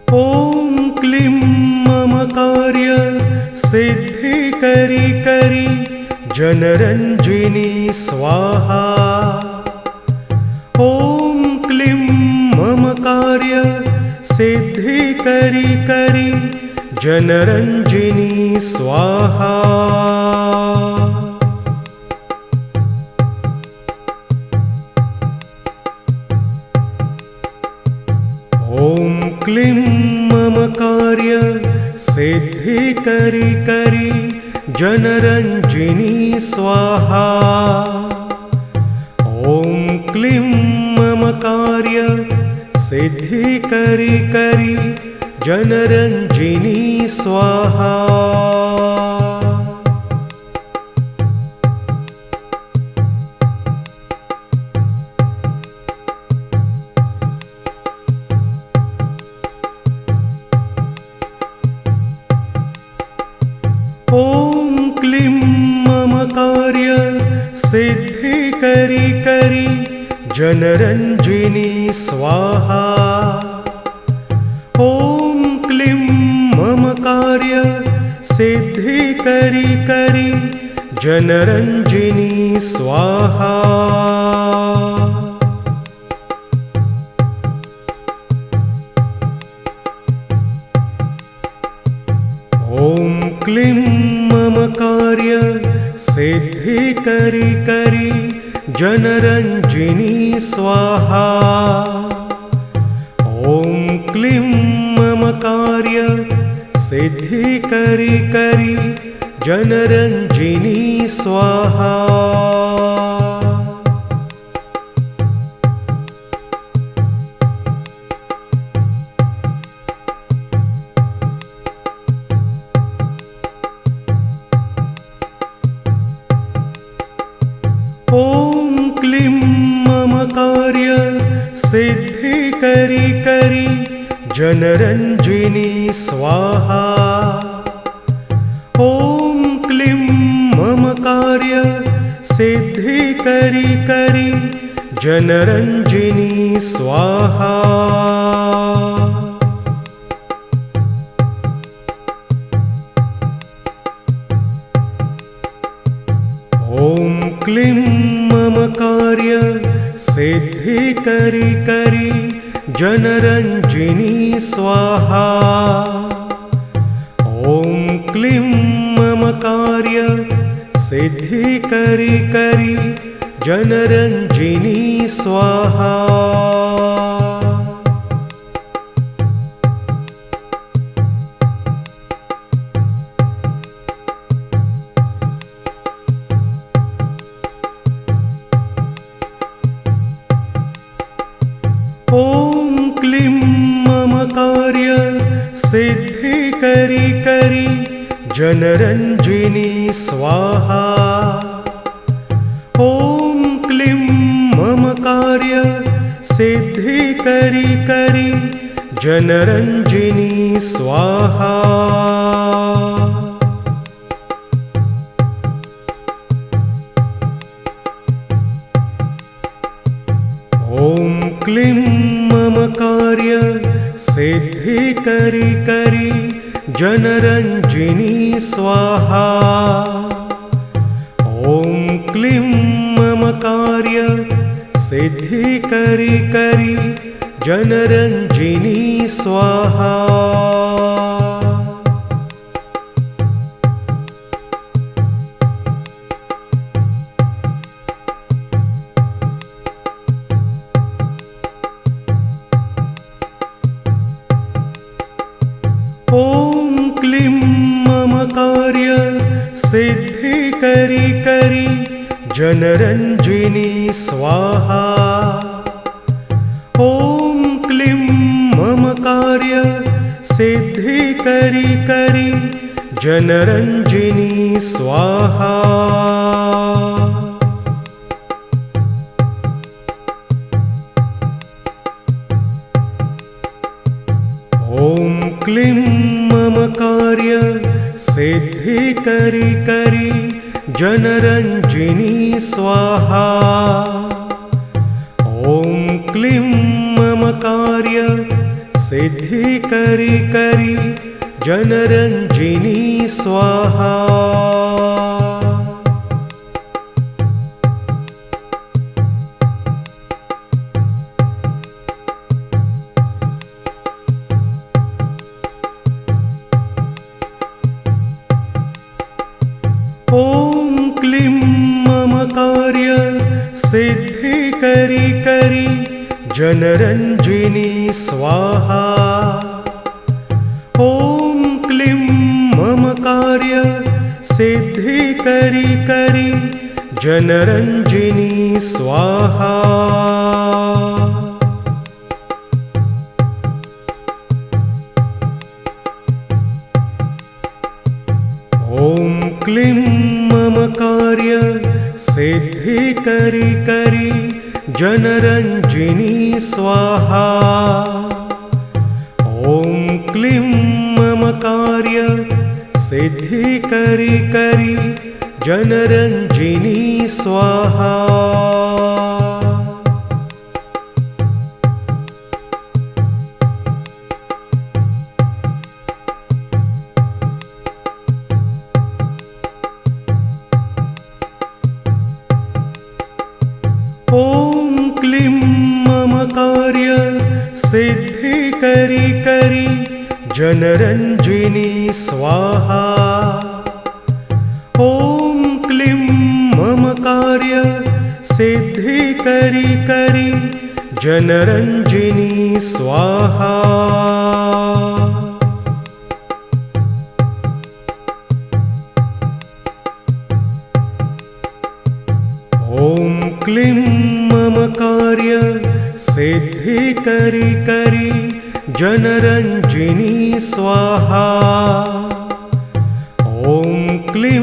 ॐ क्लीं मम कार्य सिद्धि करी करी जनरञ्जिनी स्वाहा। ॐ क्लीं मम कार्य सिद्धि करी करी जनरञ्जिनी स्वाहा। ॐ क्लीं मम कार्य सिद्धि करी करी जनरञ्जिनी स्वाहा। ॐ क्लीं मम कार्य सिद्धि करी करी जनरञ्जिनी स्वाहा। ॐ क्लीं मम कार्य सिद्धि करी करी जनरञ्जिनी स्वाहा। ॐ क्लीं मम कार्य सिद्धि करी करी जनरञ्जिनी स्वाहा। ॐ क्लीं मम कार्य सिद्धि करी करी जनरञ्जिनी स्वाहा। ॐ क्लीं मम कार्य सिद्धि करी करी जनरञ्जिनी स्वाहा। ॐ क्लीं मम कार्य सिद्धि करी करी जनरञ्जिनी स्वाहा। ॐ क्लीं मम कार्य सिद्धि करी करी जनरञ्जिनी स्वाहा। ॐ क्लीं मम कार्य सिद्धि करी करी जनरञ्जिनी स्वाहा। ॐ क्लीं मम कार्य सिद्धि करी करी जनरञ्जिनी स्वाहा। ॐ क्लीं मम कार्य सिद्धि करी करी जनरञ्जिनी स्वाहा। ॐ क्लीं मम कार्य सिद्धि करी करी जनरञ्जिनी स्वाहा। ॐ क्लीं मम कार्य सिद्धि करी करी जनरञ्जिनी स्वाहा। ॐ क्लीं मम कार्य सिद्धि करी करी जनरञ्जिनी स्वाहा। ॐ क्लीं मम कार्य सिद्धि करी करी जनरञ्जिनी स्वाहा। ॐ क्लीं मम कार्य सिद्धि करी करी जनरञ्जिनी स्वाहा। ॐ क्लीं मम कार्य सिद्धि करी करी जनरञ्जिनी स्वाहा। ॐ क्लीं मम कार्य सिद्धि करी करी जनरंजिनी स्वाहा। ॐ क्लीं ममकार्य सिद्धि करी करी जनरंजिनी स्वाहा। ॐ क्लीं ममकार्य सिद्धि करी करी जनरंजिनी स्वाहा। ॐ क्लीं ममकार्य सिद्धि करी करी जनरंजिनी स्वाहा। ॐ क्लीं ममकार्य सिद्धि करी करी जनरंजिनी स्वाहा। ॐ क्लीं ममकार्य सिद्धि करी करी जनरंजिनी स्वाहा। ॐ क्लीं ममकार्य सिद्धि करी करी जनरंजिनी स्वाहा। ॐ क्लीं ममकार्य सिद्धि करी करी जनरंजिनी स्वाहा। ॐ क्लीं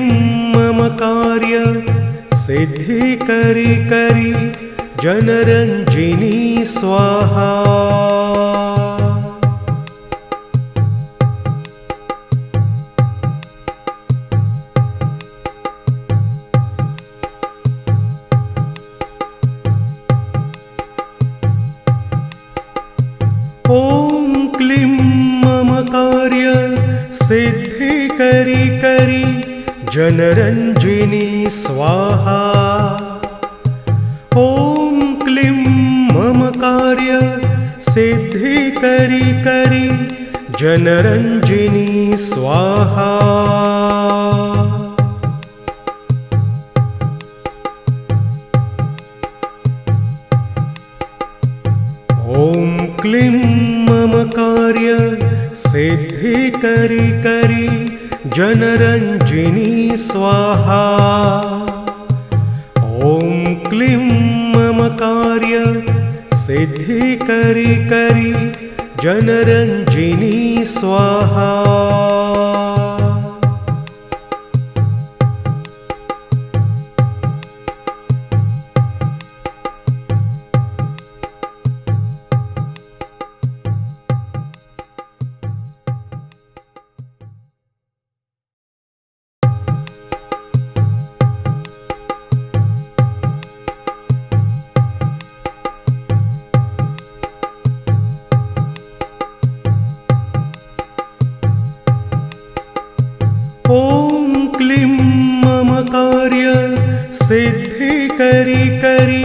ममकार्य सिद्धि करी करी जनरंजिनी स्वाहा। ॐ क्लीं ममकार्य सिद्धि करी करी जनरंजिनी स्वाहा। ॐ क्लीं ममकार्य सिद्धि करी करी जनरंजिनी स्वाहा। ॐ क्लीं ममकार्य सिद्धि करी करी जनरंजिनी स्वाहा। ॐ क्लीं ममकार्य सिद्धि करी करी जनरंजिनी स्वाहा। ॐ क्लीं ममकार्य सिद्धि करी करी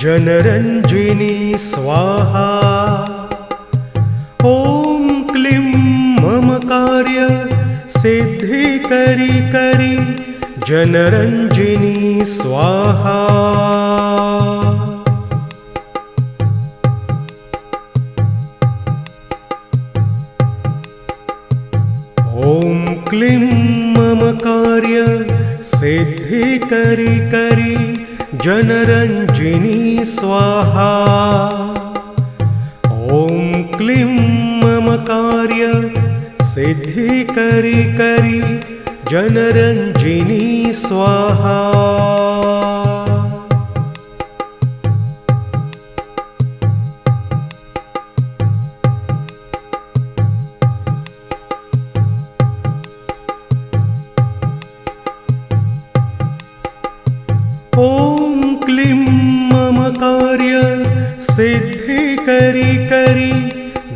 जनरंजिनी स्वाहा। ॐ क्लीं ममकार्य सिद्धि करी करी जनरंजिनी स्वाहा। ॐ क्लीं ममकार्य सिद्धि करी करी जनरंजिनी स्वाहा। ॐ क्लीं ममकार्य सिद्धि करी करी जनरंजिनी स्वाहा। ॐ क्लीं ममकार्य सिद्धि करी करी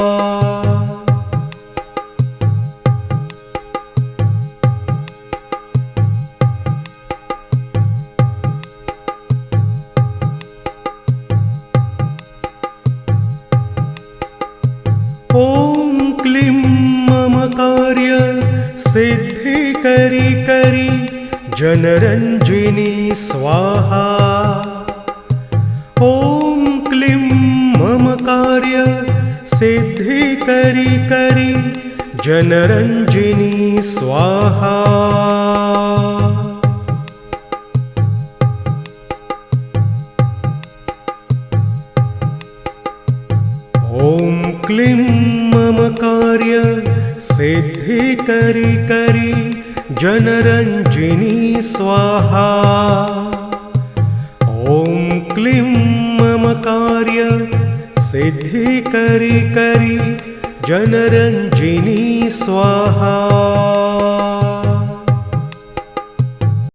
ॐ क्लीं मम कार्य सिद्धि करी जनरञ्जिनी स्वाहा। ॐ क्लीं मम कार्य सिद्धि करी जनरञ्जिनी स्वाहा। ॐ क्लीं मम कार्य सिद्धि करी जनरञ्जिनी स्वाहा। ॐ क्लीं मम कार्य सिद्धि करी जनरञ्जिनी स्वाहा।